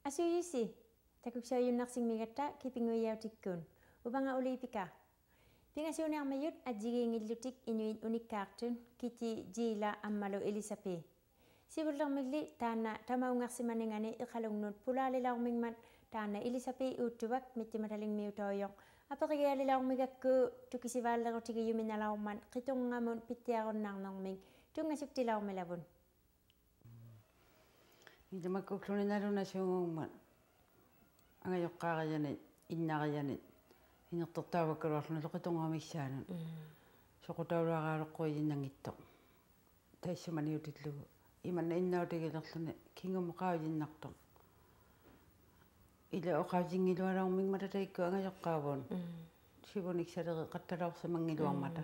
Asuyisi, takuksayunnarsigmigatta kipinguiautikkuun, upanga ulipika. Pingasiunermayut adjigiingillutik inuit unikkaartun kiti jiila ammalu Elisape. Sivullermilli taanna tamaungarsimaningani iqalungnut pulaalilaurmingmat taanna Elisape uuttuvak mittimatalingmiutoiyoq aperigialilaurmigakku tukisivaallerutigijuminalaurman qitungamun pittiarunnaarnerming tungasuktilaurmilavun. Idamakkukluninaaruna suungungmat angajoqqaarianit innarianit inertortaavakkaluarluna loqitungamissaanun soqutauluaqaaloqquijinnangittoq taassumaniutillugu imanna innautigilerluni kingumoqaujinнartoq ila oqaujingilualaarmingmata taikku angajoqqaavuun sivunik saleri qattalaorsamangiluarmata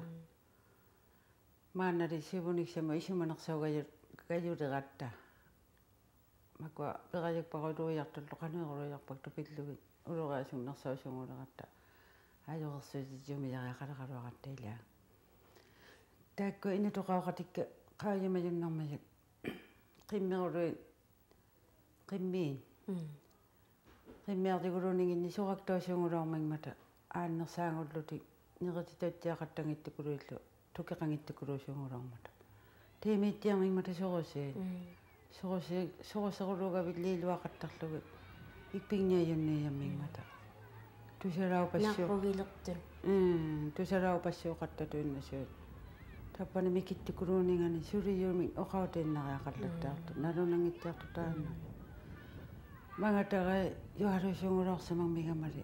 maannali sivunik sama isumanersauгajut kajuleratta makua perajukparuiluiartullu qanueruiarpak tupillugit uloriasunnersausungulerata ajorersuutijumijariaqalaqaluaqatta ilaa taakku inatuqauqatikka qaajamajunnermajak qimmerului qimmiin qimmiartiguluninginni suqaktuasungulaormingmata aannersaangullutik nerititautiaqattangittukuluillu tukeqangittukuluusungulaormata tiimiittiarmingmata sorusiin soruserulugavilliiluaqattarlugu ikpingniajunniiammingmata Naqqugilertun. Tusalaupassiuqattatuinnasuut tappani mikittukuluuningani suliyuumi oqautiinnariaqallattaartu nalunangittiartu taanna mangatagai jualuusungulorsamammigamali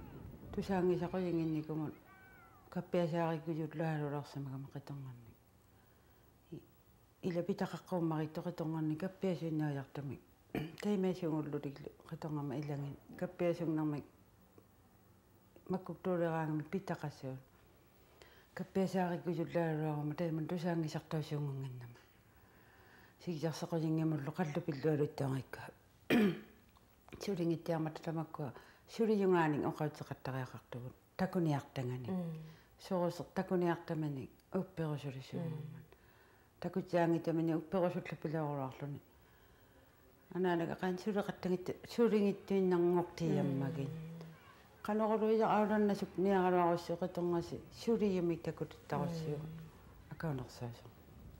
tusaangisaqujinginnikumun kappiasaarikkujutlaaluulorsamagama qitornganni ila pitaqaqqummarittu qitornganni kappiasuinnaujartamik taimaasuungullutiklu qitorngama ilangin kappiasungnarmik makkuktuuleraangami pitaqassuun kappiasaarikkujutlaaluularuma taiman tusaangisartuasuungunginnama sigisarsequjingamullu qallupillualuttuangikka sulingittiarmata tamakkua suliyungaaning oqautseqattariaqartugut takuniartangani soruser takuniartamani upperusulisuungumman takutiaangitamani upperusullapilauruarluni anaanaga qaan suleqattangittu sulingittuinnarngortiammagin qanoruluija aulannasuk niaqaluarussuqitorngasi suliyumik takutittarussuu akaunersaasum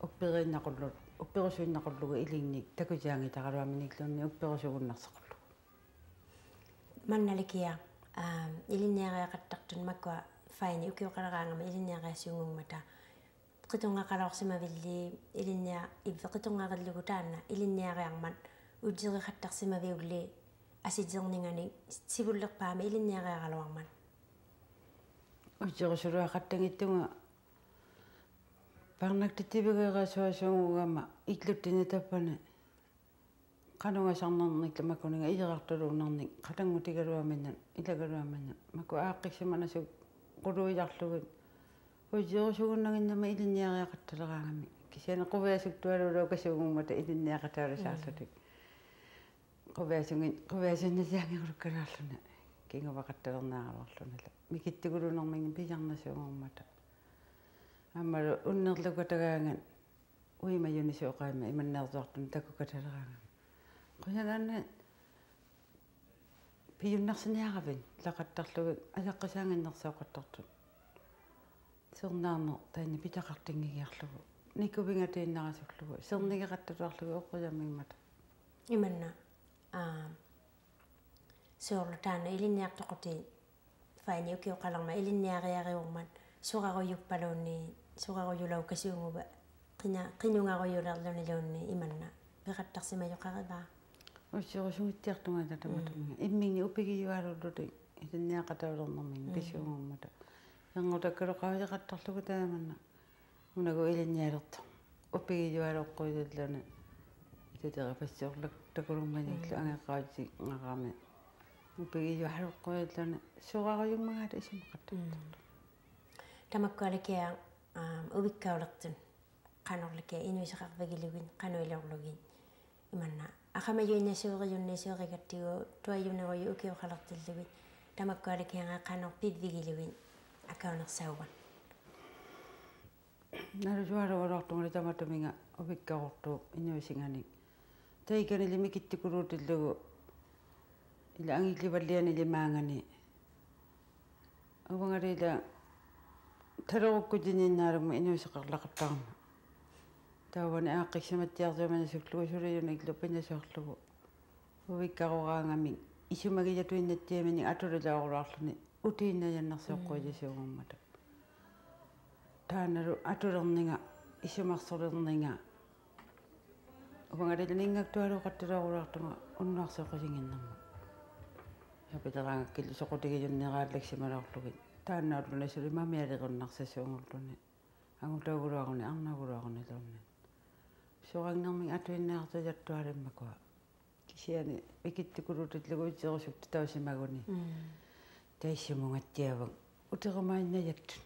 upperiinnaqullut upperusuinnaqullugu ilinnik takutiaangitaqaluaminikluunni upperusugunnarsequllu Mannalikia ilinniariaqattartun makua faini ukiuqaleraangama ilinniariassuungungmata qitungaqaloorsimavilli ilinnia ivveqitungaqillugu taanna ilinniariarmat ujeriqattarsimaviulli asiterningani sivullerpaami ilinniariaqaluarman ujerisulluaqattangittunga parnaktittivigeerasuasuungugama ikluttini tappani qanungasarnernikla makuninga ijerartuluunarnik qatangutigaluaminnat ilagaluaminnat maku aaqqissumanasuk quluijarlugut ujerisugunnaginnama ilinniariaqattaleraangami kisiana quviasuktualuluukasuungumata ilinniaqataalusaarlutik quviasunnasiaangirukkaluarluna kinguvaqattalernaaqaluarlunala mikittukulunermingin pisarnasuungummata аммалу уннерлукатагаанган уимаюнисуоқаама иманнеерсуартун такукаталераангам қуянаанна пиюннарсиниаравин лақаттарлугу асаққисаангиннерсаоқаттартут сернаарнер таани питақартингигиарлугу никувингатииннарасуллугу сернигеқатталуарлугу оққуяммигмата imanna soorlu taanna ilinniartoqoti faini ukiuqalerma ilinniariariurman suqaruyuppaluunni suqaruyulaukasiunguva qinungaruyulerluniluunni imanna peqattarsimajoqarivaa уссерусугитсиартунга таматунга имминги упигиюалуллути илинниақатаулернэрмин писунгуммата янгутаккалоқавиқаттарлугу тааманна унагу илинниалерто упигиюалоққуилуллуна итатера пассуурлак такулумманиклу ангеққаути нгараами упигиюалоққуилуллуна суqaruйуммагаат исумақаттартарлу tamakkualikia uvikkaulertun qanorlikia inuisaqarvigilugin qanuileorlugin imanna Akamajuinasuuriunniisuurigattigu tuajunneruyu ukiuqalertillugit tamakkualikiangaaqaanor pivvigilugin akaunersauvan. Naru suaruorortunguli tamataminga upikkaqortu inuisingani. Taikanili mikittikurutilugu ila angillivalliani limaangani. Uvangarila taruukkutininnaarumma inuisiqarlaqattaarma. Taavani aaqqissamattiartuamani suklugu surijuniglu pinnasuarlugu. Uvikkaqoraangami isumagijatuinnattiamini atulilaaruarluni utiinnajannarsuuqquijasuugummata. Taanaru atulerninga isumarsulerninga uvangarila ninngaktualuqattiluarulаарtunga unnuarsuuqqisinginnarma. Apiteraangakkillu soqutigijunniqaallaksimalorlugit taannaatluna suli mamialiqunnarsaasuungultuni angutaguluaruni arnaguluaruni luunni. Sorangnarming atuinnaartujattualimmakua kisiani mikittikulutillugu iterusuktu tausimaguni. Taissumungattiavang uterumainnajattun.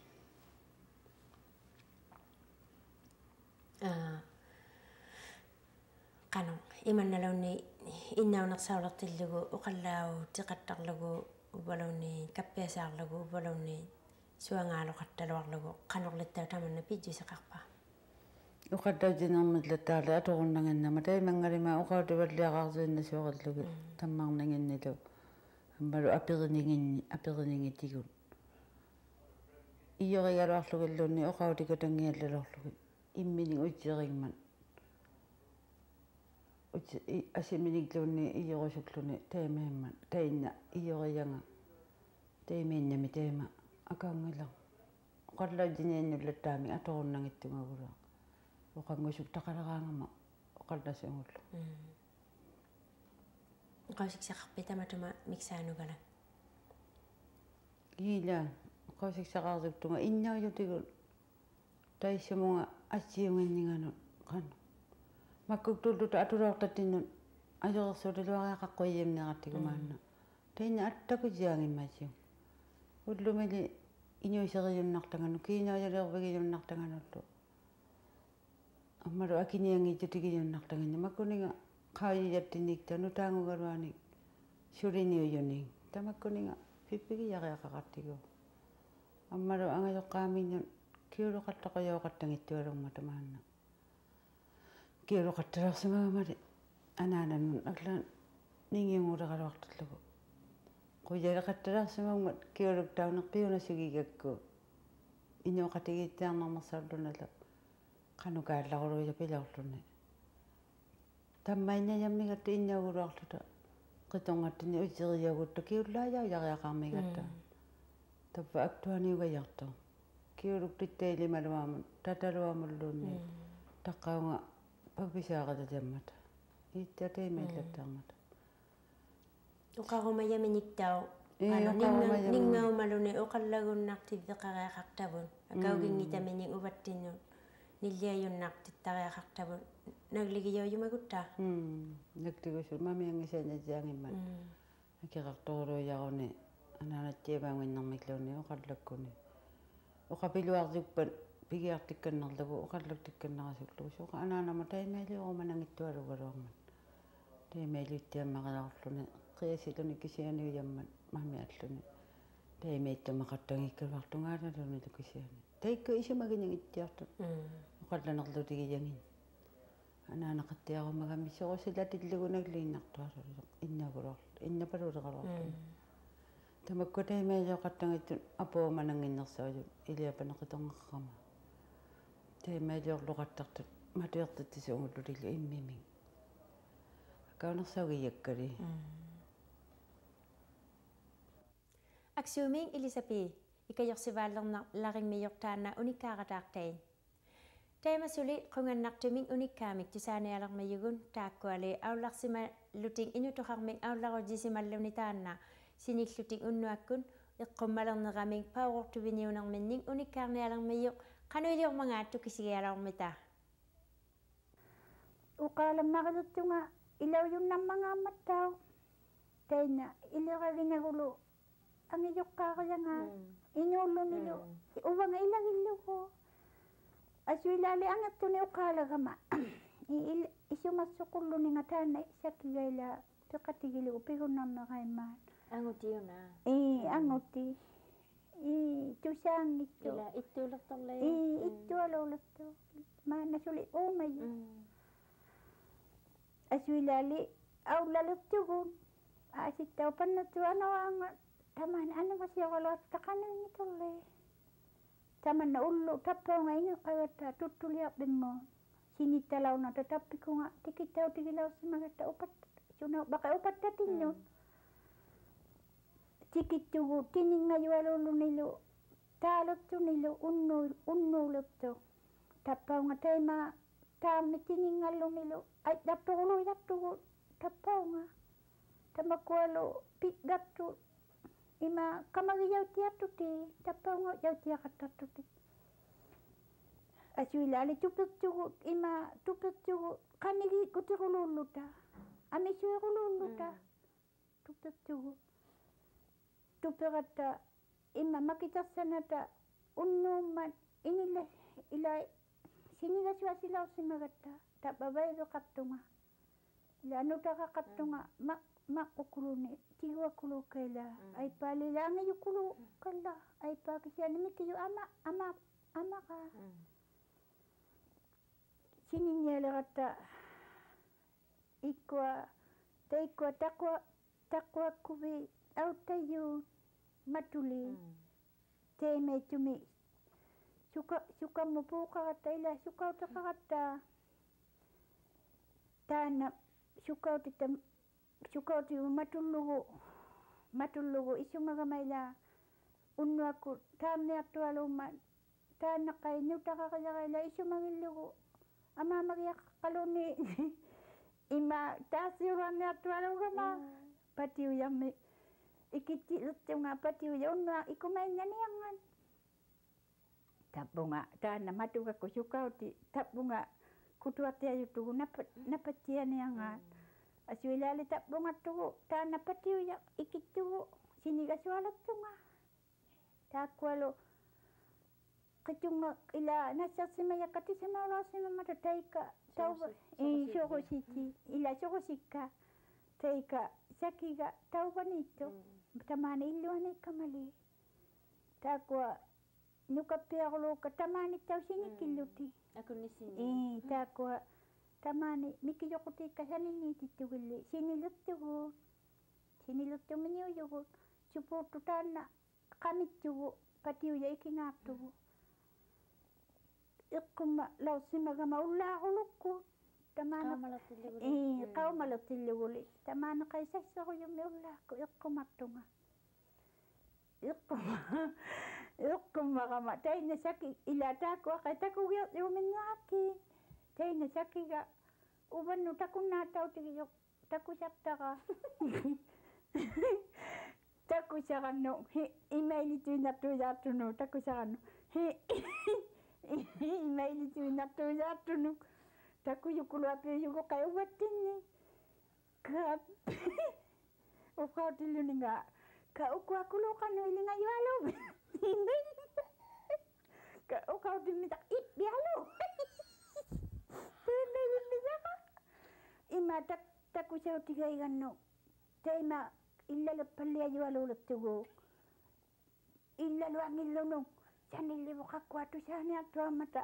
Qanong imannalunni innaunersaulertillugu uqallaau tiqattarlugu uvalunni kappiasaarlugu uvalunni suangaaluqattaluarlugu qanorlittau tamanna pijjuseqarpa. Uqattautinermitlattaarlu aturunnangannama taimanggalima uqautivalliaqaartuinnasuorillugu tammarninginnilu ammalu apirininngitigun. Iyorigaluarlugillunni uqautikutangiallalorlugu immining utsiringman. Asiminigluunni iyerusukluuni taimaamman tainna iyeriyanga taimiinnami taima akaangila uqallautiniannullattaami aturunnangittumagulua uqangusuk taqaleraangama uqallasuungullu uqausiksaqarpi tamatuma miksaanugala ila uqausiksaqarsuktunga innaujutigun taissumunga assiunginninganu qanu makkuktuulluta atulaortattinnun ajorersuutiluariaqaqquiimneqartigumaanna tainna attakusiaangimmaasiu ullumili inuiseriunnartanganu kiinaujalervigiunnartanganullu ammalu akiniangiitutigiunnartanganni makkuninga qaajijattinniktanu taangugaluani suliniujuning tamakkuninga pippigiyariaqaqartigu ammalu angajoqqaaminnun kiuluqattaqoyooqattangittualormatamaanna kiuluqattalarsimagamali anaanannun allaan ningiunguleqaluartillugu qujaleqattalarsimagmat kiuluktaunерпиунасугигакку inuqatigiittaarnermarsallunala qanukaallaquluja pilorluni tammainnajammigatti innauguluarluta qitongattini utsiriaguttu kiullaajaujaриақармигатта tappa aktuaniugajartu kiuluktittailimaluamun tataluamulluunni taqqaunga papisaaqatajammata iittaataimaillattarmata uqarumajaminittau ninngaumaluni uqallagunnartivveqariaqartavun akaugingitamini uvattinnun nilliajunnartittariaqartavun nagligijaujumaguttaa naktigusul mamiangisaanajjaangimmat akiqartorujaruni anaanattiamaanginnarmikluuni uqallakkuni uqapiluartuppat pigiartikkannerlugu uqallaktikkannarasuklugu suqa anaanama taimailiurumanangittualugaluarmat taimailuittiammaqalorluni qiasiluni kisianiujammat mamialluni taimiittumaqattangikkaluartungaalaluni lukisiani taikku isumagiñangittiartut uqallanerlutigijangin anaanaqattiarumagammissorusilatillugunagliinnartuarlu innapaluuleqaluarlu tamakku taimailuoqattangittu apuumananginnersauju iliapaneqitongeqqama taimailuorluqattartut matuertattisuungullutillu immiming akaunersaugiyakkali Aksuuming Elisapi ikajorsivallernar larimmiyortaanna unikkaarataartain taimasuli qungannartuming unikkaamik tusaanialermayugun taakkuali aularsimalluting inutoqarming aularujisimaluni taanna sinilluting unnuakkun iqqummalerneraming pauqortuviniunerminning unikkaarnialermayuq qanuiliormangaattu kisigialormita uqaalammariluttunga ilaujunnammangaamattaa tainna iliqavingagulu angijoqqaariangaa inuullunilu uvanga ilagillugu asuilaali angattuni uqaalagama isu masukulu ni ngatana sakigaila tukatigili upiguna makaiman. Anguti na. Anguti. Tusang itu. Ila itu loktor le. Itu alolotto. Mana sulit umayo. Aswilali au laluttugun. Asitaw panatu ano ang taman ano kasi ako takanan ito le. Taman na ulo tapaw ngayon kaya tutuliak din mo. Sinitalaw na tatapi ko nga tikitaw tigilaw sa mga taupat. Suna baka upat natin yun. Tikitugo tining ngayon nilo. Talot to nilo unulot to. Tapaw nga tayo ma tami tining ngalo nilo. Ay datulo tapaw nga. Tamakualo pigat to. Ima kamagiyaw tiya to ti. Tapaw nga yaw tiya katato ti. Aswilali tupet tugu ima tupet tugu kanigi kutirululuta. Amisuya kululuta. Tupet tugu. Tuperata ima makita sanata unuman inila ila siniga silaw simagata tababay do katunga. Ila anu taka katunga makukuluni tiwa kulu kala ay palila ngayu kulu kala ay pa kisya nimikiyo ama ka. Sininyala kata ikwa takwa kubi au tayo matuli teme tumi suka mupuka kata ila suka utaka kata tana suka uti matulugo isu magamaila unnu aku tamne atualuman tana kay nyutaka kaya isu magilugo ama magiyak kaluni ima tasiuran atualugo ma patiu yang ikiti lutu nga patiu yang ikumainnya niangan tabunga tana matuga kusuka uti tabunga kutuati ayu tu napatia niangan aswilali tabunga tu tana patiu yang ikitu sini kasualat tunga takwalo kecunga ila nasa semaya kati sama Allah sama mata taika tauba shoko siki ila shoko sika taika sakiga tauba nito tamani illuani kamali takwa nyukapiyalo katamani tau sini kiluti aku ni sini takwa tamani mikiyokuti kasani ni titugili sini lutu menyuyo suputu tana kami tugu patiu ya ikingatu ikuma lau simagama ulah ulukku tamana kau malatiluli tamana kai saksa ko yung ulah ko ikuma tunga ikuma kama tay na saki ilata ko kata ko yung minyaki tay na saki ga uban no takun na tau tiyo taku sakta ka taku sakano email itu na tu jatu no taku sakano email itu na tu jatu no taku yukulu api yuko kayo watini ka o ka tiluni nga ka uku aku lo kanu ili nga yualo ka o ka dimita bialo ima taku sa tiga igano tema illa le palle yualo le tugo illa lo angilo no sani le boka kwatu sani atwa mata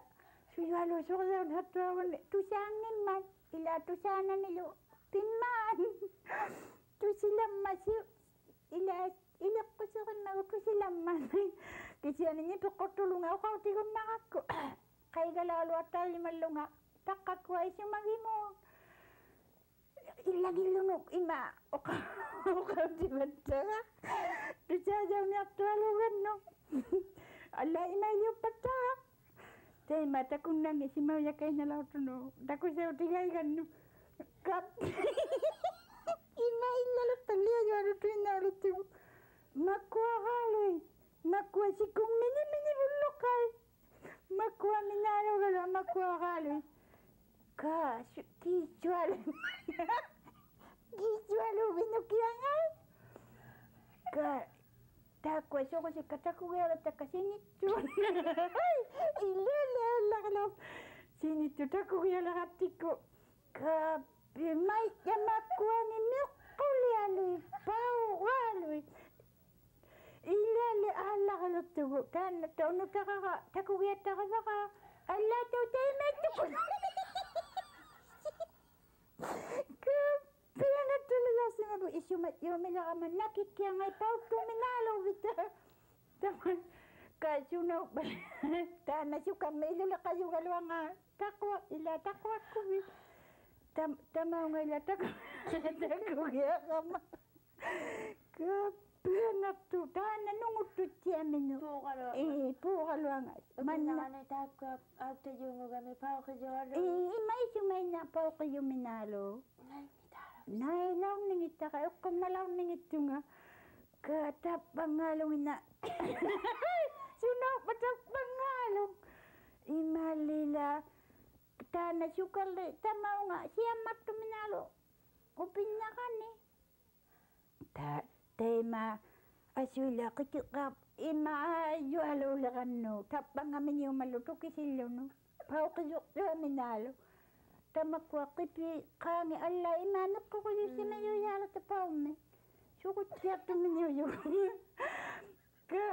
suyalo soya na atwa ne tu sani man ila tu sana nilo piman tu silam masi ila kusukan na tu silam man kisiani ni pekotulunga kau tigun nakaku kai galalo atal malunga takakwa isu magimo illa gilunok ima oka di bantara tu saja ni atwa lugan no Allah imayu pata tay mata kunna ni simaw ya kay na law tuno dako sa utigay ganu kap ima illa lo talia yo anu tuina lutu makwa haloy makwa sikung mini bulokay makwa minalo gala makwa haloy ka kijual binukiangan ka takwa soko si kataku gala takasini tu ilala la sini tu taku gala hatiko Mai jamakuangi miqqulialui paualui ilali allaqaluttugu taanna taunutaqaqa takugiattaqavaqa allaatau taimattukun pianattuligaasimagu isumat yuumilaqaman nakikkiangai pauttuminaaluvita taman kasunau taanna sukammeilulaqayugaluanga taqwa ila taqwakkuvi tamaungaila takugiaqama pianattu taanna nunguttutsiaminu puuqaluanga manna taakka auttajungugami pauqijoalu imaisumaina pauqiyuminaalu nailauningittaqa uqqummalaunningittunga katappangalungina sunau patappangalung imalila taanna sukalle tamaunga siammattuminaalu upinnaqani tema asuila qitiqaq ima ajualuuleqannu tappangamiñuumallu tukisillunu pauqijuqtuaminaalu tamakua qipi qaangi alla ima meqqoquyusimayuyaalata paummi suquttiartumiñuyu ka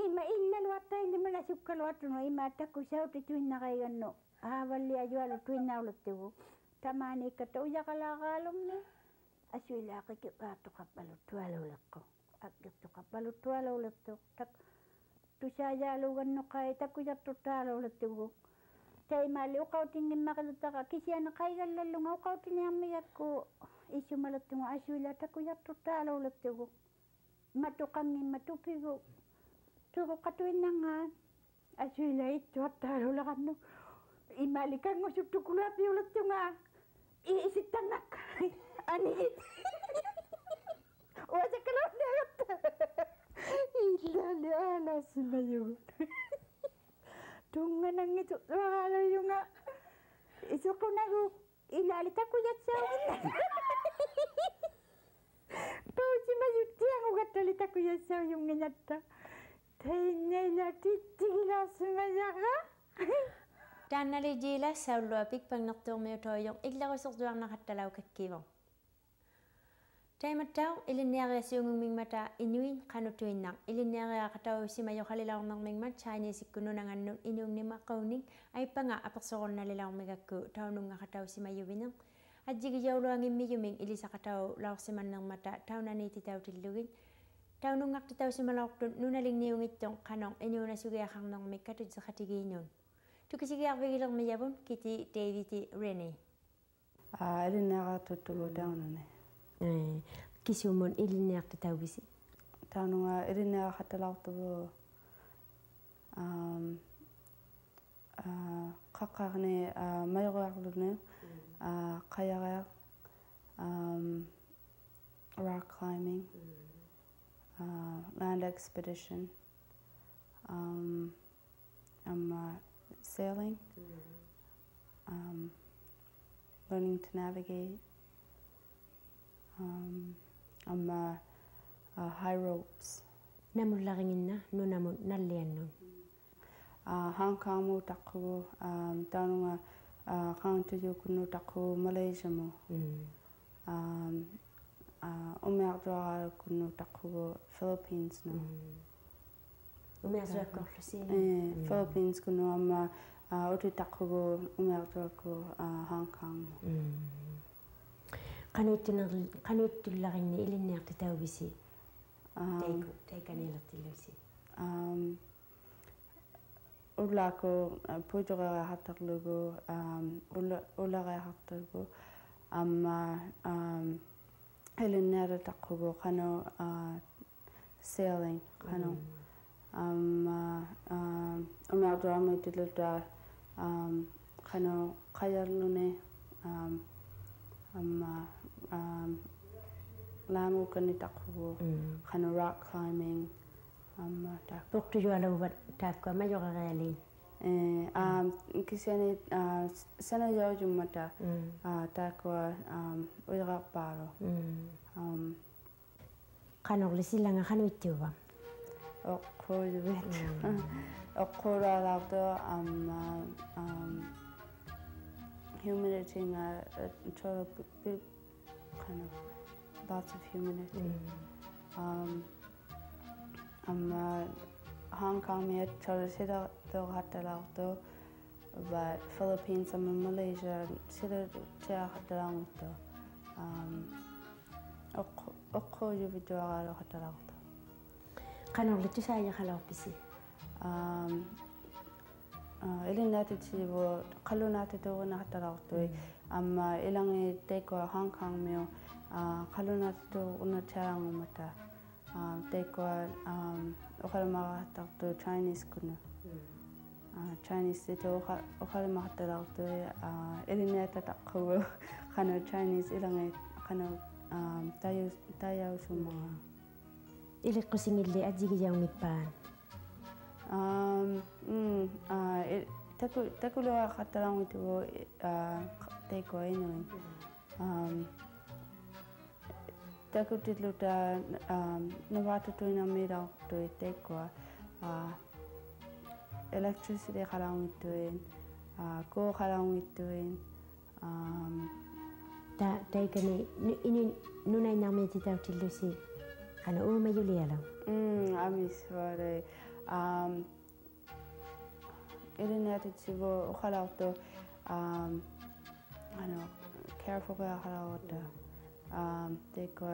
ima illaluattaillimana sukkaluattunu ima takkusautituinnaqaigannu aavalli ajualu tuinnauluttugu tamaanikkatta ujaqalaaqaalummi asuila qikiqaattuqappaluttualuuleqqu akkittuqappaluttualuulettu tak tusajaaluugannuqai takkujattuttaaluulettugu taimaali uqautingimmaqilutaqa kisiana qaigallallunga uqautiniammigakku isumaluttungu asuila takkujattuttaaluulettugu matuqangimma tupigu turuqatuinnangaan asuila ittuattaaluuleqannu imaali kangusuttukuluapiulettunga isittannakka anit wajakalaunagatta illali alasimayugun tunganangitu waalayunga isuqunagu ilali takujatsauginna pausimayuttiangugattali takujatsaujungiñatta tainnaila tittigilaasimayaqa taannali jiila saulluapik pangnertuormiutoojong illarusortuarnaqattalau kakkivo taimattau ilinniariasiungungmingmata inuin qanutuinnaq ilinniariaqatau simajoqalilaornermingmat Chinese-ikkununangannut inuungnimaqauning aippanga apersorornalilaormigakku taunungaqatau simayuvine ajjigijauluangimmiyuming ilisaqatau laorsimannermata taunaniititautillugin taununngaqtitausimalaortut nunalinniungittoq qanoq inuunasugiaqarnermik katutiqatigiinuun tukisigiarvigilermiyavun kiti Daviti Rene ilinniaqartuttugu taunune kisumun ilinniartitauvisi taununga ilinniaqattalaortugu qaqqarni majoruarluni qayariaq rock climbing land expedition sailing learning to navigate high ropes namullaringinna nunamun nalliannun Hangkamu takku taununga qaantujukunnu takku Malaysia mu umiartuarakunnu takku Philippines nu umiartuakkorlusi Philippines kunnu amma uti takku umiartuakku Hong Kong qanuittullarinni ilinniartitauvisi taikaniilertillusi ullaku pujuqariaqartarlugu ullariaqartarlugu amma ilinniarutaqqugu qanu sailing qanu amma umiartuarmitilluta qanu qayarluni amma laamukannitaqqugu qanu rock climbing amma puqtujualuvat taakka majorarialiin kisiani sana jaujummata taakwa uiraqpaalu qanorlisillanga qanuittuuva oqqujuvit oqquraalaartu amma humidity nga bit kind of lots of humidity. Hong Kong me cholo sida do hatalauto, but Philippines and Malaysia sida cha hatalauto. Okko ju video agalo hatalauto. Kanong letu saya kalau pisi. Ilang natin sibo kalu natin to na hatalauto. Ilang teko Hong Kong me kalu natin to una charang mata. Teko okala makahatalauto Chinese kuno. Chinese ito okala makahatalauto. Ilang natin takko kano Chinese ilang kano tayo sumanga. Ilik ko singili at sige yung mipan. Takulo katalang ito teko anyway. Takutitlo ta nabatuto na mira to teko electricity kalang ito ko kalang ito Tay kani ini nunay namin titaw tilusi. Ano may yulialam? Amis wale. Irin natin sibo okalaw to careful ka okalaw to teko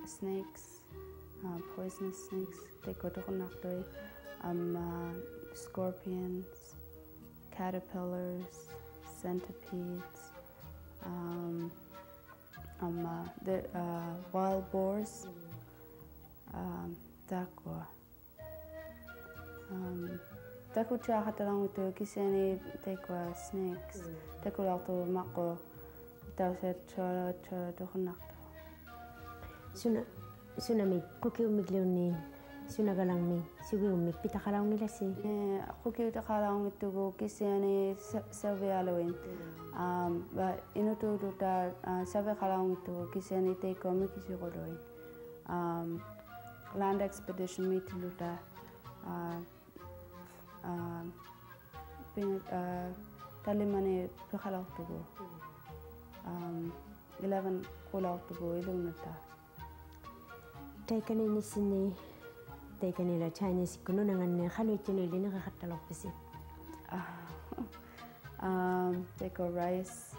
snakes, poisonous snakes. Teko dokunak to scorpions, caterpillars, centipedes. The wild boars, takwa. Taku cha hatalang ito kisani takwa snakes. Taku lang to mako. Itaw sa chora to kunakto. Suna mi kuki umiglew ni suna galang mi siwi umig pita kalaw nila si. Kuki uta kalaw ito ko kisani sabi alawin. But inututo ta sabi kalaw ito kisani teko mi kisi koloy. Land expedition mi tuluta. Talimane pikalaw to go. 11 kulaw to go ilong nata. Tay kanini sini tay kanila Chinese kuno nangan khalo chinili na kakatalaw pisi. Take rice,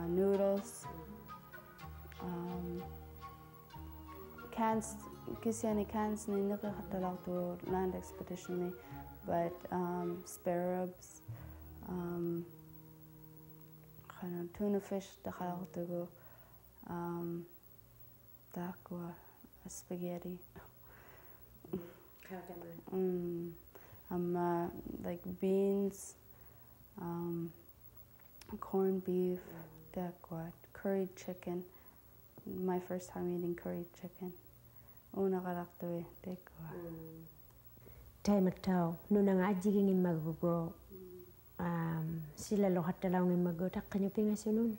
noodles, cans. Kisani cans ni nakakatalaw to land expedition me, but spare ribs, tuna fish nakakatalaw to go, takwa, spaghetti. Like beans, corned beef, takwa, curried chicken. My first time eating curried chicken. Una kalakto tekwa. Tay matao nuna nga ajiging imagugo. Sila lo hatalaw ng imago takkan yung pingasunun.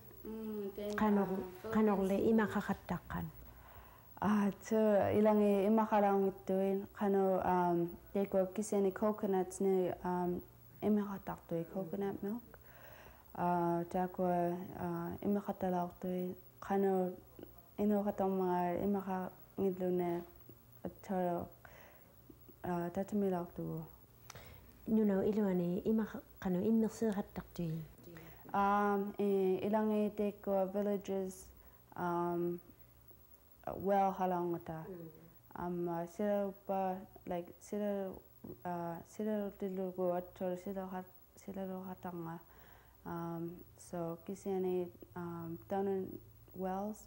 Kanok le imakakatakan. So ilang imakalaw ito kano teko kisani coconuts ni imakatakto coconut milk. Takwa imakatalaw ito kano inokatong mga imakangidlo na taro tatamilaw ito. Nunaw iluani imakano imirsi hatakto. Ilang teko villages well halangata. Sila pa like sila tilugo at sila lo hatanga. So kisani down in wells.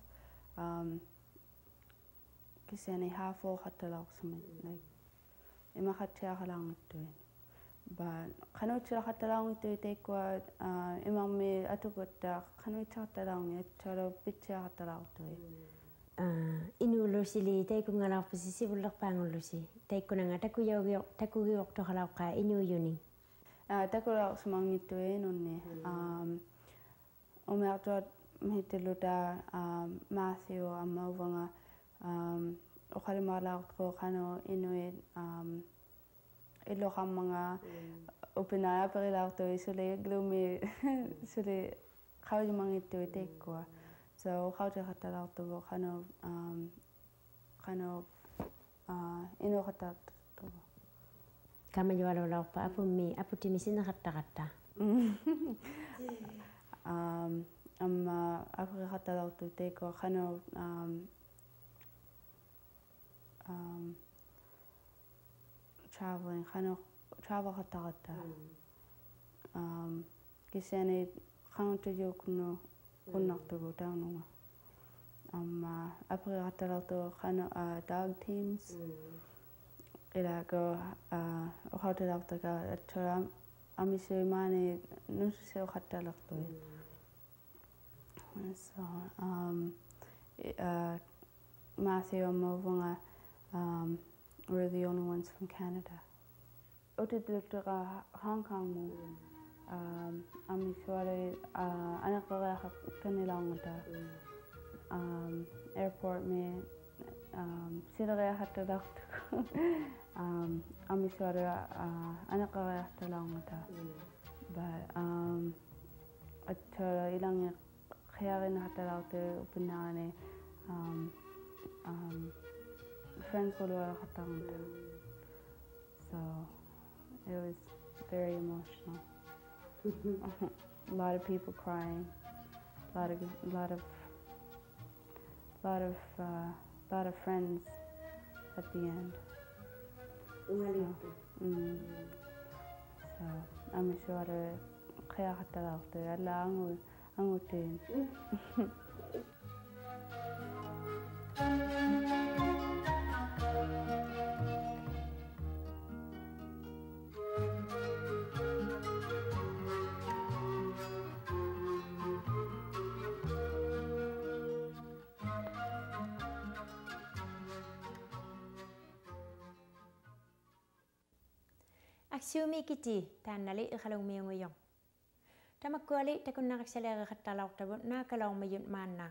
Kisani half full hatalaw sumin like imakatya halang ito. But kano tira hatalaw ito tekwa imang me atukota kano tira hatalaw ni tira pitya hatalaw ito. Inulo sili tay ko ngalaw posisi bulak pangulo si tay ko nga taku yok to halaw ka inu yuni taku law sumang ito nunni umerto mitiluta Matthew amawanga okali malaw ko kano inuit illoqarmanga upinaya perilaartui suli glumi suli qaujumangittu tekkua so qautiqattalartugu qanu inoqatartu kama jualularpa aputimi sinneqattaqatta amma aperiqattalartu tekkua qanu traveling travelqattaqatta kisiani qanutujukunu kunnartugu taununga amma aperiqattalartu qanu dog teams ilago uqautilartaga attura amisuimaani nususiuqattalartui so Matthew and Movunga we're the only ones from Canada. Utitluktera Hong Kong mo amisuari anaqareqa kanilaungata airport me silareaqatalaqtu amisuari anaqareaqtalaungata but attura ilangi qiarinaqatalaqtu upinnaani friends quluaraqattaqanta so it was very emotional. A lot of people crying, lot of friends at the end. So I'm sure qiaqattalartu alla angutin. Aksiumi kiti taannali iqalungmiunguyong tamakkuali takunnaqaksaleereqattalaortagut naakalaormayut maanna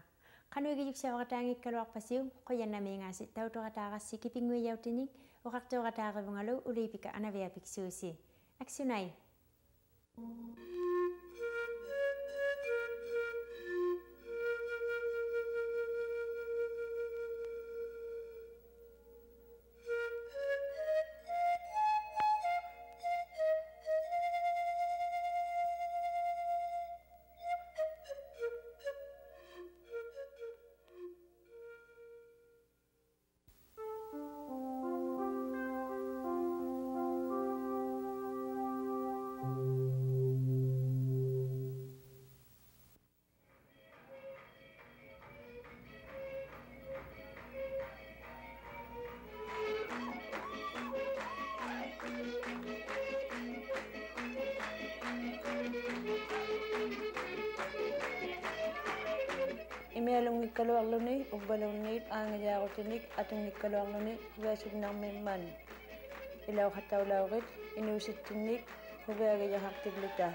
qanuigijuksaoqataangikkaluarpasiu quyannamiingaasi tautoqataaqassi kipinguiyautinik uqartuoqataaqivungalu uliipika anaviapiksuusi aksunai imialungikkaluarluni ubbalunniit aangajaaqutinnik atungikkaluarluni huvaasugnarmimman ilauqattaulaurit inuusittinnik huvaagajaqartilluta